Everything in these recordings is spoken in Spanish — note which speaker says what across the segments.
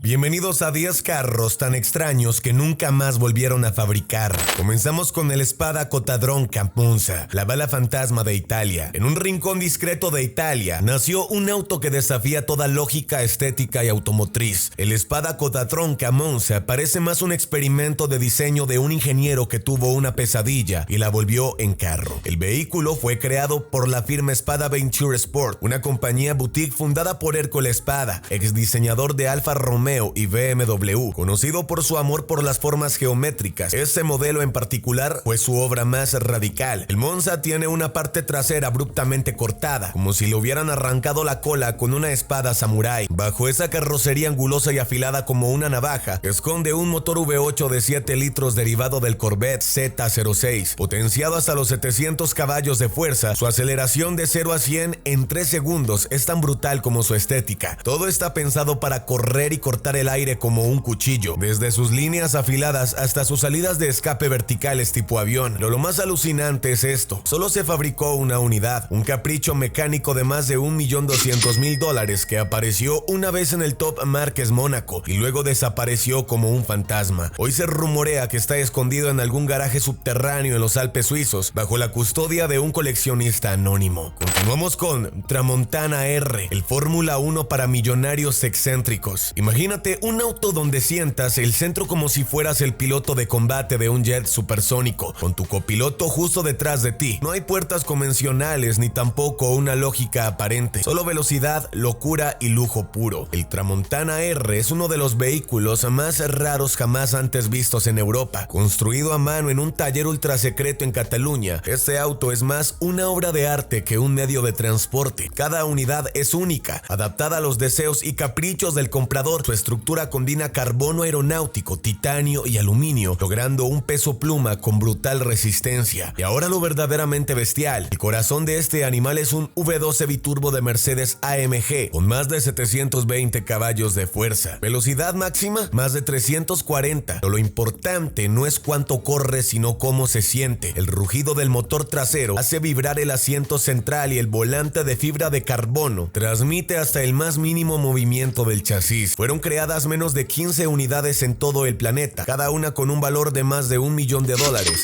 Speaker 1: Bienvenidos a 10 carros tan extraños que nunca más volvieron a fabricar. Comenzamos con el Spada Cotadronca Monza, la bala fantasma de Italia. En un rincón discreto de Italia nació un auto que desafía toda lógica estética y automotriz. El Spada Cotadronca Monza parece más un experimento de diseño de un ingeniero que tuvo una pesadilla y la volvió en carro. El vehículo fue creado por la firma Spada Venture Sport, una compañía boutique fundada por Ercole Spada, ex diseñador de Alfa Romeo y BMW, conocido por su amor por las formas geométricas. Este modelo en particular fue su obra más radical. El Monza tiene una parte trasera abruptamente cortada, como si le hubieran arrancado la cola con una espada samurái. Bajo esa carrocería angulosa y afilada como una navaja, esconde un motor V8 de 7 litros derivado del Corvette Z06, potenciado hasta los 700 caballos de fuerza. Su aceleración de 0 a 100 en 3 segundos es tan brutal como su estética. Todo está pensado para correr y cortar el aire como un cuchillo, desde sus líneas afiladas hasta sus salidas de escape verticales tipo avión. Pero lo más alucinante es esto: solo se fabricó una unidad, un capricho mecánico de más de $1.200.000 que apareció una vez en el Top Márquez Mónaco y luego desapareció como un fantasma. Hoy se rumorea que está escondido en algún garaje subterráneo en los Alpes suizos, bajo la custodia de un coleccionista anónimo. Continuamos con Tramontana R, el Fórmula 1 para millonarios excéntricos. Imagínate un auto donde sientas el centro como si fueras el piloto de combate de un jet supersónico, con tu copiloto justo detrás de ti. No hay puertas convencionales ni tampoco una lógica aparente, solo velocidad, locura y lujo puro. El Tramontana R es uno de los vehículos más raros jamás antes vistos en Europa. Construido a mano en un taller ultra secreto en Cataluña, este auto es más una obra de arte que un medio de transporte. Cada unidad es única, adaptada a los deseos y caprichos del comprador. Su estructura combina carbono aeronáutico, titanio y aluminio, logrando un peso pluma con brutal resistencia. Y ahora lo verdaderamente bestial: el corazón de este animal es un V12 biturbo de Mercedes AMG con más de 720 caballos de fuerza. Velocidad máxima, más de 340. Pero lo importante no es cuánto corre, sino cómo se siente. El rugido del motor trasero hace vibrar el asiento central y el volante de fibra de carbono transmite hasta el más mínimo movimiento del chasis. Fueron creadas menos de 15 unidades en todo el planeta, cada una con un valor de más de $1 millón,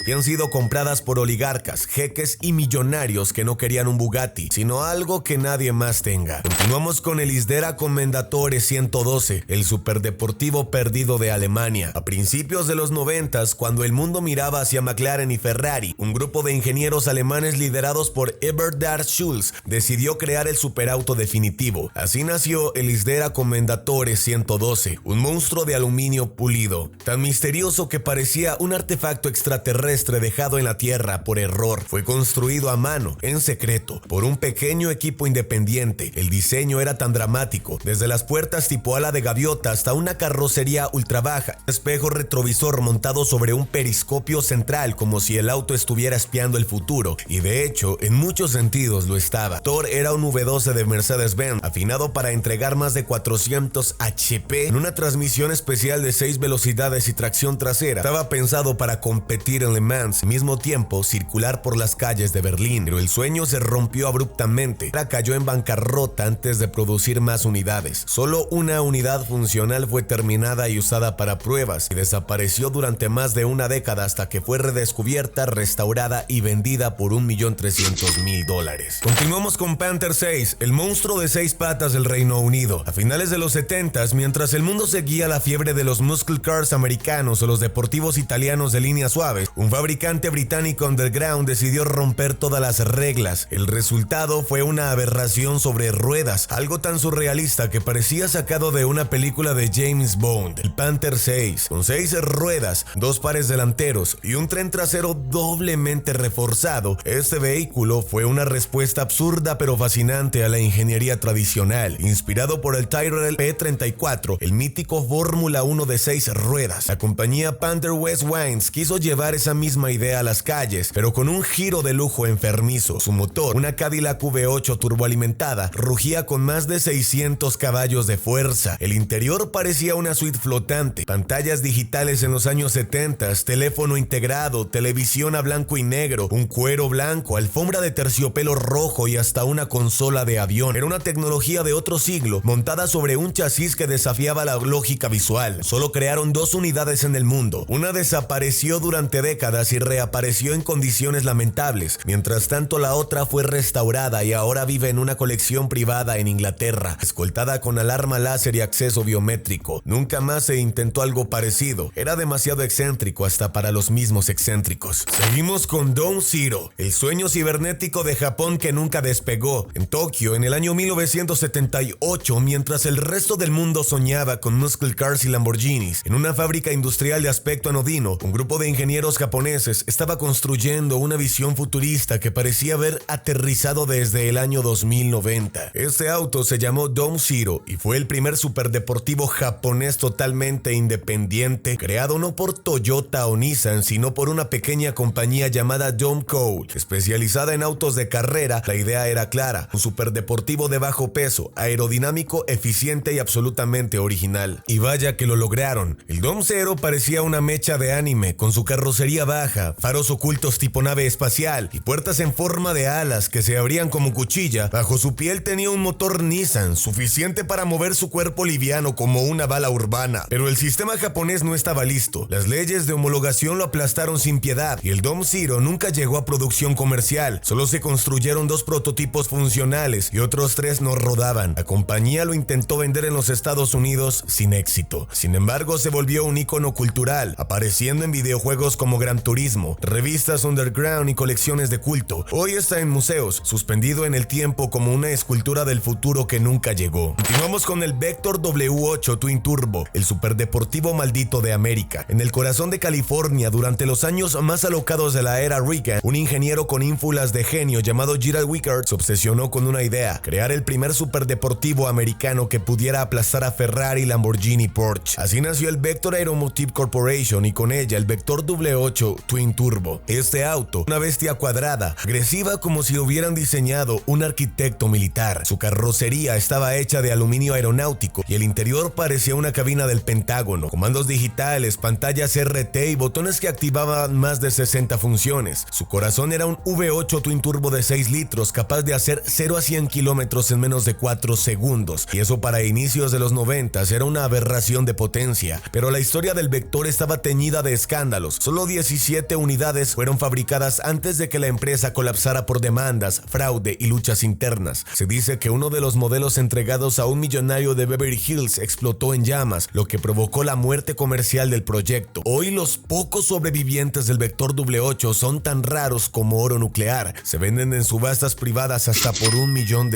Speaker 1: y han sido compradas por oligarcas, jeques y millonarios que no querían un Bugatti, sino algo que nadie más tenga. Continuamos con el Isdera Commendatore 112, el superdeportivo perdido de Alemania. A principios de los 90s, cuando el mundo miraba hacia McLaren y Ferrari, un grupo de ingenieros alemanes liderados por Eberhard Schulz decidió crear el superauto definitivo. Así nació el Isdera Commendatore 112, un monstruo de aluminio pulido, tan misterioso que parecía un artefacto extraterrestre dejado en la Tierra por error. Fue construido a mano, en secreto, por un pequeño equipo independiente. El diseño era tan dramático, desde las puertas tipo ala de gaviota hasta una carrocería ultra baja, espejo retrovisor montado sobre un periscopio central, como si el auto estuviera espiando el futuro, y de hecho, en muchos sentidos lo estaba. Thor era un V12 de Mercedes-Benz, afinado para entregar más de 400 HP en una transmisión especial de 6 velocidades y tracción trasera. Estaba pensado para competir en Le Mans, al mismo tiempo circular por las calles de Berlín, pero el sueño se rompió abruptamente. Cayó en bancarrota antes de producir más unidades. Solo una unidad funcional fue terminada y usada para pruebas, y desapareció durante más de una década hasta que fue redescubierta, restaurada y vendida por $1.300.000. Continuamos con Panther 6, el monstruo de 6 patas del Reino Unido. A finales de los 70s, mientras el mundo seguía la fiebre de los muscle cars americanos o los deportivos italianos de líneas suaves, un fabricante británico underground decidió romper todas las reglas. El resultado fue una aberración sobre ruedas, algo tan surrealista que parecía sacado de una película de James Bond. El Panther 6, con 6 ruedas, 2 pares delanteros y un tren trasero doblemente reforzado, este vehículo fue una respuesta absurda pero fascinante a la ingeniería tradicional, inspirado por el Tyrrell P34, el mítico Fórmula 1 de 6 ruedas. La compañía Panther West Wines quiso llevar esa misma idea a las calles, pero con un giro de lujo enfermizo. Su motor, una Cadillac V8 turboalimentada, rugía con más de 600 caballos de fuerza. El interior parecía una suite flotante, pantallas digitales en los años 70, teléfono integrado, televisión a blanco y negro, un cuero blanco, alfombra de terciopelo rojo y hasta una consola de avión. Era una tecnología de otro siglo, montada sobre un chasis que desafiaba desafiaba la lógica visual. Solo crearon 2 unidades en el mundo. Una desapareció durante décadas y reapareció en condiciones lamentables. Mientras tanto, la otra fue restaurada y ahora vive en una colección privada en Inglaterra, escoltada con alarma láser y acceso biométrico. Nunca más se intentó algo parecido. Era demasiado excéntrico hasta para los mismos excéntricos. Seguimos con Dome Zero, el sueño cibernético de Japón que nunca despegó. En Tokio, en el año 1978, mientras el resto del mundo soñaba con muscle cars y Lamborghinis, en una fábrica industrial de aspecto anodino, un grupo de ingenieros japoneses estaba construyendo una visión futurista que parecía haber aterrizado desde el año 2090. Este auto se llamó Dome Zero y fue el primer superdeportivo japonés totalmente independiente, creado no por Toyota o Nissan, sino por una pequeña compañía llamada Dome Co., especializada en autos de carrera. La idea era clara: un superdeportivo de bajo peso, aerodinámico, eficiente y absolutamente original. Y vaya que lo lograron. El Dome Zero parecía una mecha de anime, con su carrocería baja, faros ocultos tipo nave espacial y puertas en forma de alas que se abrían como cuchilla. Bajo su piel tenía un motor Nissan, suficiente para mover su cuerpo liviano como una bala urbana. Pero el sistema japonés no estaba listo. Las leyes de homologación lo aplastaron sin piedad y el Dome Zero nunca llegó a producción comercial. Solo se construyeron 2 prototipos funcionales y otros 3 no rodaban. La compañía lo intentó vender en los Estados Unidos sin éxito. Sin embargo, se volvió un ícono cultural, apareciendo en videojuegos como Gran Turismo, revistas underground y colecciones de culto. Hoy está en museos, suspendido en el tiempo como una escultura del futuro que nunca llegó. Continuamos con el Vector W8 Twin Turbo, el superdeportivo maldito de América. En el corazón de California, durante los años más alocados de la era Reagan, un ingeniero con ínfulas de genio llamado Gerald Wickard se obsesionó con una idea: crear el primer superdeportivo americano que pudiera aplastar a Ferrari, Lamborghini y Porsche. Así nació el Vector Aeromotive Corporation y con ella el Vector W8 Twin Turbo. Este auto, una bestia cuadrada, agresiva como si lo hubieran diseñado un arquitecto militar. Su carrocería estaba hecha de aluminio aeronáutico y el interior parecía una cabina del Pentágono. Comandos digitales, pantallas RT y botones que activaban más de 60 funciones. Su corazón era un V8 Twin Turbo de 6 litros, capaz de hacer 0 a 100 kilómetros en menos de 4 segundos. Y eso para inicios de los 90 era una aberración de potencia. Pero la historia del Vector estaba teñida de escándalos. Solo 17 unidades fueron fabricadas antes de que la empresa colapsara por demandas, fraude y luchas internas. Se dice que uno de los modelos entregados a un millonario de Beverly Hills explotó en llamas, lo que provocó la muerte comercial del proyecto. Hoy los pocos sobrevivientes del Vector W8 son tan raros como oro nuclear. Se venden en subastas privadas hasta por $1 millón.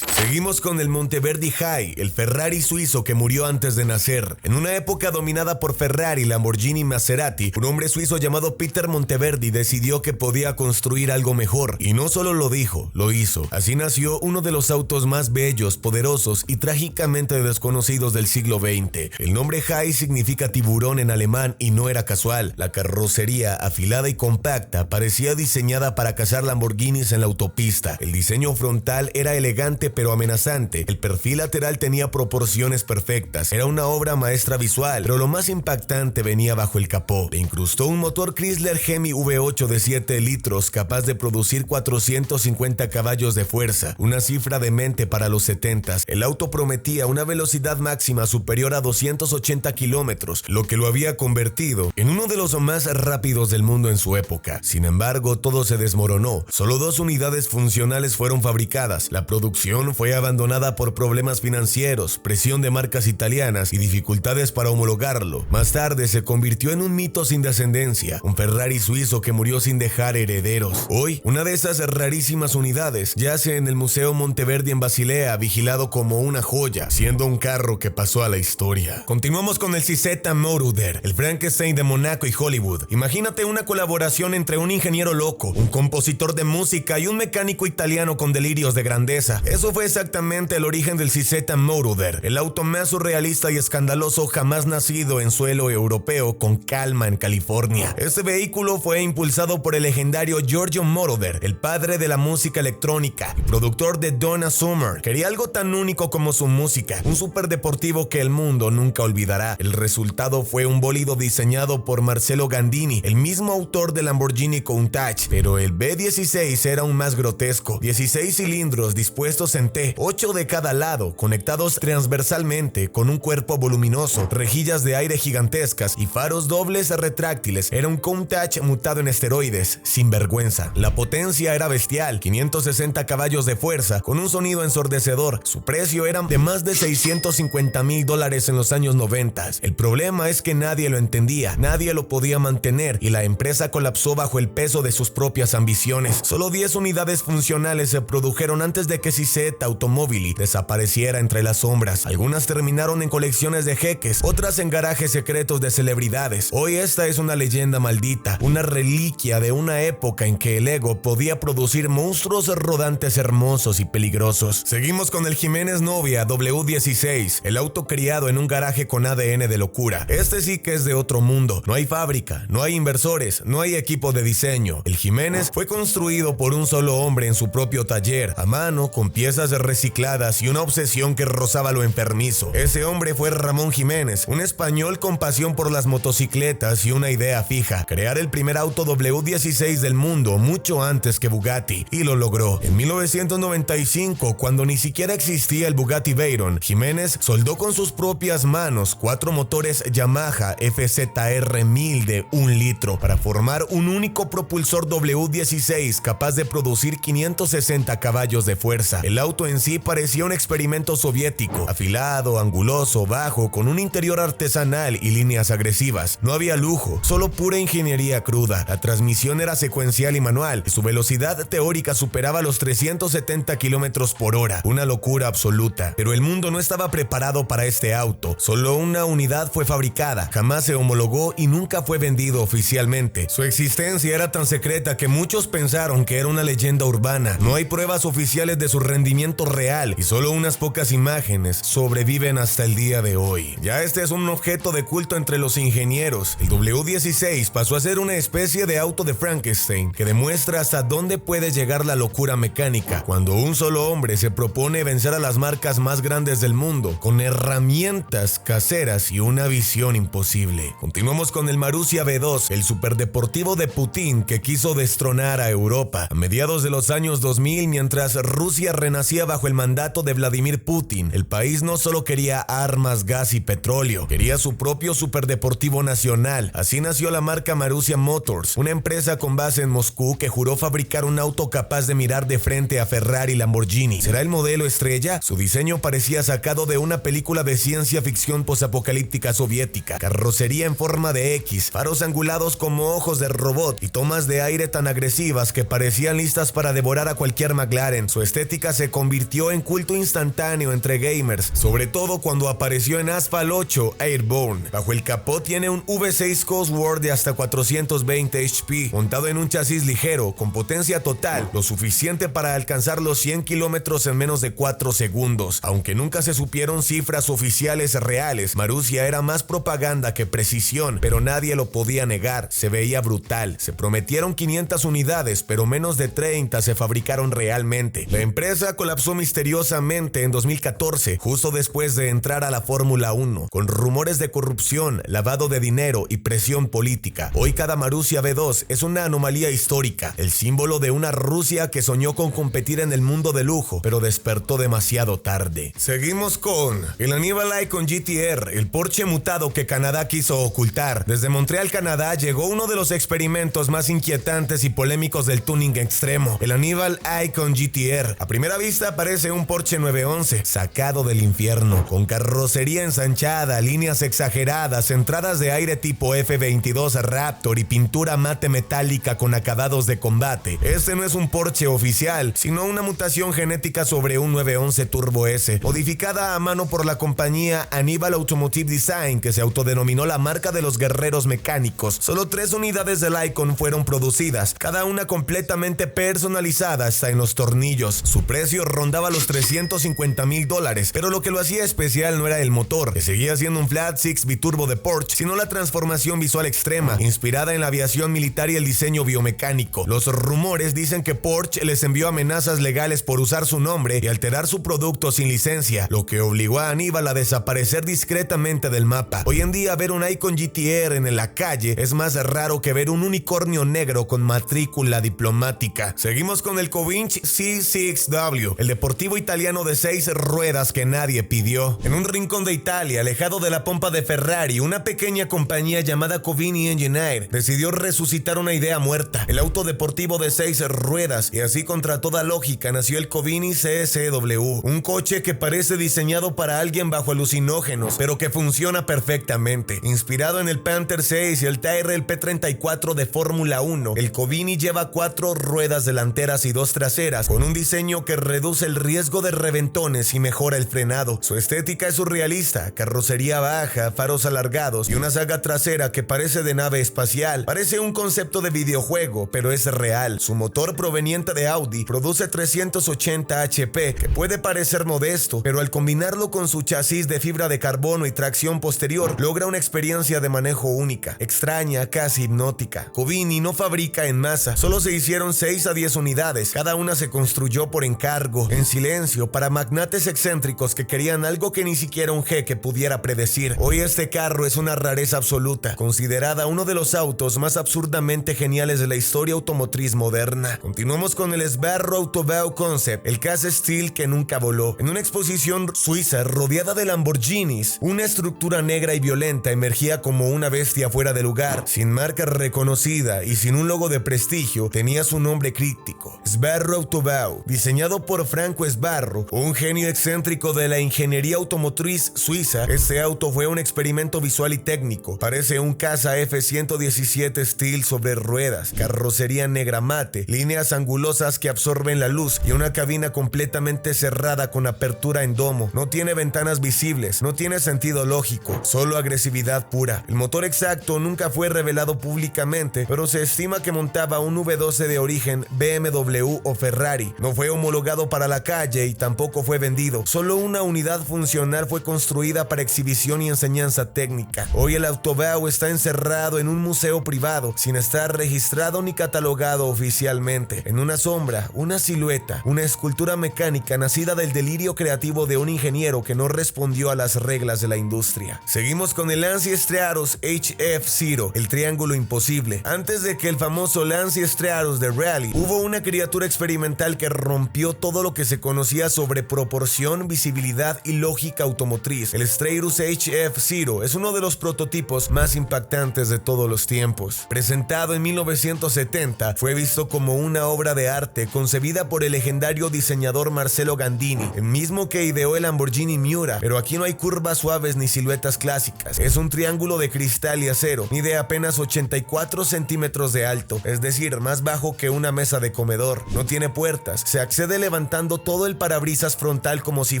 Speaker 1: Seguimos con el Monteverdi High, el Ferrari suizo que murió antes de nacer. En una época dominada por Ferrari, Lamborghini y Maserati, un hombre suizo llamado Peter Monteverdi decidió que podía construir algo mejor. Y no solo lo dijo, lo hizo. Así nació uno de los autos más bellos, poderosos y trágicamente desconocidos del siglo XX. El nombre High significa tiburón en alemán y no era casual. La carrocería, afilada y compacta, parecía diseñada para cazar Lamborghinis en la autopista. El diseño frontal era elegante pero amenazante. El perfil lateral tenía proporciones perfectas. Era una obra maestra visual, pero lo más impactante venía bajo el capó. Le incrustó un motor Chrysler Hemi V8 de 7 litros capaz de producir 450 caballos de fuerza, una cifra demente para los 70s. El auto prometía una velocidad máxima superior a 280 kilómetros, lo que lo había convertido en uno de los más rápidos del mundo en su época. Sin embargo, todo se desmoronó. Solo 2 unidades funcionales fueron fabricadas. La producción fue abandonada por problemas financieros, presión de marcas italianas y dificultades para homologarlo. Más tarde se convirtió en un mito sin descendencia, un Ferrari suizo que murió sin dejar herederos. Hoy, una de esas rarísimas unidades yace en el Museo Monteverdi en Basilea, vigilado como una joya, siendo un carro que pasó a la historia. Continuamos con el CZ Moroder, el Frankenstein de Monaco y Hollywood. Imagínate una colaboración entre un ingeniero loco, un compositor de música y un mecánico italiano con delirios de grandeza. Eso fue exactamente el origen del CZ Moroder, el auto más surrealista y escandaloso jamás nacido en suelo europeo con calma en California. Este vehículo fue impulsado por el legendario Giorgio Moroder, el padre de la música electrónica y productor de Donna Summer. Quería algo tan único como su música, un superdeportivo que el mundo nunca olvidará. El resultado fue un bólido diseñado por Marcello Gandini, el mismo autor del Lamborghini Countach, pero el B16 era aún más grotesco. 16 cilindros dispuestos en T, 8 de cada lado, conectados transversalmente Obviamente, con un cuerpo voluminoso, rejillas de aire gigantescas y faros dobles retráctiles, era un Countach mutado en esteroides, sin vergüenza. La potencia era bestial, 560 caballos de fuerza, con un sonido ensordecedor. Su precio era de más de $650,000 en los años 90. El problema es que nadie lo entendía, nadie lo podía mantener y la empresa colapsó bajo el peso de sus propias ambiciones. Solo 10 unidades funcionales se produjeron antes de que Cizet Automobili desapareciera entre las sombras. Algunas terminaron en colecciones de jeques, otras en garajes secretos de celebridades. Hoy esta es una leyenda maldita, una reliquia de una época en que el ego podía producir monstruos rodantes hermosos y peligrosos. Seguimos con el Jiménez Novia W16, el auto criado en un garaje con ADN de locura. Este sí que es de otro mundo. No hay fábrica, no hay inversores, no hay equipo de diseño. El Jiménez fue construido por un solo hombre en su propio taller, a mano, con piezas recicladas y una obsesión que rozaba lo enfermizo. Ese hombre fue Ramón Jiménez, un español con pasión por las motocicletas y una idea fija: crear el primer auto W16 del mundo mucho antes que Bugatti, y lo logró. En 1995, cuando ni siquiera existía el Bugatti Veyron, Jiménez soldó con sus propias manos 4 motores Yamaha FZR 1000 de 1 litro para formar un único propulsor W16 capaz de producir 560 caballos de fuerza. El auto en sí parecía un experimento soviético, afilado, anguloso, bajo, con un interior artesanal y líneas agresivas. No había lujo, solo pura ingeniería cruda. La transmisión era secuencial y manual, y su velocidad teórica superaba los 370 kilómetros por hora, una locura absoluta. Pero el mundo no estaba preparado para este auto. Solo una unidad fue fabricada, jamás se homologó y nunca fue vendido oficialmente. Su existencia era tan secreta que muchos pensaron que era una leyenda urbana. No hay pruebas oficiales de su rendimiento real y solo unas pocas imágenes sobreviven hasta el día de hoy. Ya este es un objeto de culto entre los ingenieros. El W16 pasó a ser una especie de auto de Frankenstein que demuestra hasta dónde puede llegar la locura mecánica cuando un solo hombre se propone vencer a las marcas más grandes del mundo con herramientas caseras y una visión imposible. Continuamos con el Marussia V2, el superdeportivo de Putin que quiso destronar a Europa. A mediados de los años 2000, mientras Rusia renacía bajo el mandato de Vladimir Putin, el país no solo quería armas, gas y petróleo, quería su propio superdeportivo nacional. Así nació la marca Marussia Motors, una empresa con base en Moscú que juró fabricar un auto capaz de mirar de frente a Ferrari y Lamborghini. ¿Será el modelo estrella? Su diseño parecía sacado de una película de ciencia ficción posapocalíptica soviética. Carrocería en forma de X, faros angulados como ojos de robot y tomas de aire tan agresivas que parecían listas para devorar a cualquier McLaren. Su estética se convirtió en culto instantáneo entre gamers, sobre todo cuando apareció en Asphalt 8 Airborne. Bajo el capó tiene un V6 Cosworth de hasta 420 HP, montado en un chasis ligero, con potencia total, lo suficiente para alcanzar los 100 kilómetros en menos de 4 segundos. Aunque nunca se supieron cifras oficiales reales, Marussia era más propaganda que precisión, pero nadie lo podía negar. Se veía brutal. Se prometieron 500 unidades, pero menos de 30 se fabricaron realmente. La empresa colapsó misteriosamente en 2014, justo después de entrar a la Fórmula 1, con rumores de corrupción, lavado de dinero y presión política. Hoy cada Marussia V2 es una anomalía histórica, el símbolo de una Rusia que soñó con competir en el mundo de lujo, pero despertó demasiado tarde. Seguimos con el Hannibal Icon GTR, el Porsche mutado que Canadá quiso ocultar. Desde Montreal, Canadá, llegó uno de los experimentos más inquietantes y polémicos del tuning extremo, el Hannibal Icon GTR. A primera vista parece un Porsche 911, sacado del infierno, con carrocería ensanchada, líneas exageradas, entradas de aire tipo F22 Raptor y pintura mate metálica con acabados de combate. Este no es un Porsche oficial, sino una mutación genética sobre un 911 Turbo S, modificada a mano por la compañía Hannibal Automotive Design, que se autodenominó la marca de los guerreros mecánicos. Solo 3 unidades del Icon fueron producidas, cada una completamente personalizada hasta en los tornillos. Su precio rondaba los $350,000, pero lo que lo hacía especial no era el motor, que seguía siendo un Flat Six biturbo de Porsche, sino la transformación visual extrema, inspirada en la aviación militar y el diseño biomecánico. Los rumores dicen que Porsche les envió amenazas legales por usar su nombre y alterar su producto sin licencia, lo que obligó a Hannibal a desaparecer discretamente del mapa. Hoy en día ver un Icon GTR en la calle es más raro que ver un unicornio negro con matrícula diplomática. Seguimos con el Covinci C6W, el deportivo italiano de 6 ruedas que nadie pide. revivió. En un rincón de Italia, alejado de la pompa de Ferrari, una pequeña compañía llamada Covini Engineer decidió resucitar una idea muerta, el auto deportivo de 6 ruedas, y así contra toda lógica nació el Covini CSW, un coche que parece diseñado para alguien bajo alucinógenos, pero que funciona perfectamente. Inspirado en el Panther 6 y el Tyrrell P34 de Fórmula 1, el Covini lleva 4 ruedas delanteras y 2 traseras, con un diseño que reduce el riesgo de reventones y mejora el frenado. Su estética es surrealista, carrocería baja, faros alargados y una saga trasera que parece de nave espacial. Parece un concepto de videojuego, pero es real. Su motor proveniente de Audi produce 380 HP, que puede parecer modesto, pero al combinarlo con su chasis de fibra de carbono y tracción posterior, logra una experiencia de manejo única, extraña, casi hipnótica. Covini no fabrica en masa, solo se hicieron 6 a 10 unidades, cada una se construyó por encargo, en silencio, para magnates excéntricos que querían algo que ni siquiera un jeque pudiera predecir. Hoy este carro es una rareza absoluta, considerada uno de los autos más absurdamente geniales de la historia automotriz moderna. Continuamos con el Sbarro Autobau Concept, el Case Steel que nunca voló. En una exposición suiza rodeada de Lamborghinis, una estructura negra y violenta emergía como una bestia fuera de lugar, sin marca reconocida y sin un logo de prestigio. Tenía su nombre críptico, Sbarro Autobau, diseñado por Franco Sbarro, un genio excéntrico de la ingeniería automotriz suiza. Este auto fue un experimento visual y técnico. Parece un Casa F-117 Steel sobre ruedas, carrocería negra mate, líneas angulosas que absorben la luz y una cabina completamente cerrada con apertura en domo. No tiene ventanas visibles, no tiene sentido lógico, solo agresividad pura. El motor exacto nunca fue revelado públicamente, pero se estima que montaba un V12 de origen BMW o Ferrari. No fue homologado para la calle y tampoco fue vendido. Solo una unidad funcional fue construida para exhibición y enseñanza técnica. Hoy el Autobau está encerrado en un museo privado, sin estar registrado ni catalogado oficialmente. En una sombra, una silueta, una escultura mecánica nacida del delirio creativo de un ingeniero que no respondió a las reglas de la industria. Seguimos con el Lancia Stratos HF0, el triángulo imposible. Antes de que el famoso Lancia Stratos de Rally, hubo una criatura experimental que rompió todo lo que se conocía sobre proporción, visibilidad y lógica automotriz. El Stratos HF0 es uno de los prototipos más impactantes de todos los tiempos. Presentado en 1970, fue visto como una obra de arte concebida por el legendario diseñador Marcello Gandini, el mismo que ideó el Lamborghini Miura, pero aquí no hay curvas suaves ni siluetas clásicas. Es un triángulo de cristal y acero, mide apenas 84 centímetros de alto, es decir, más bajo que una mesa de comedor. No tiene puertas, se accede levantando todo el parabrisas frontal como si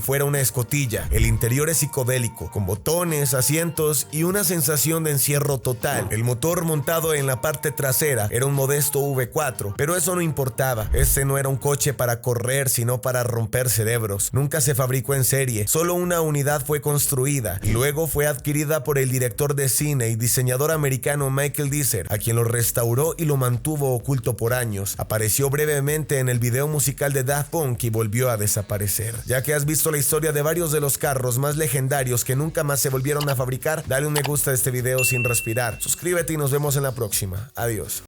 Speaker 1: fuera una escotilla. El interior es psicodélico, con botones, asientos y una sensación de encierro total. El motor montado en la parte trasera era un modesto V4, pero eso no importaba. Este no era un coche para correr, sino para romper cerebros. Nunca se fabricó en serie, solo una unidad fue construida y luego fue adquirida por el director de cine y diseñador americano Michael Disser, a quien lo restauró y lo mantuvo oculto por años. Apareció brevemente en el video musical de Daft Punk y volvió a desaparecer. Ya que has visto la historia de varios de los carros más legendarios que nunca más se volvieron a fabricar, dale un me gusta a este video sin respirar. Suscríbete y nos vemos en la próxima. Adiós.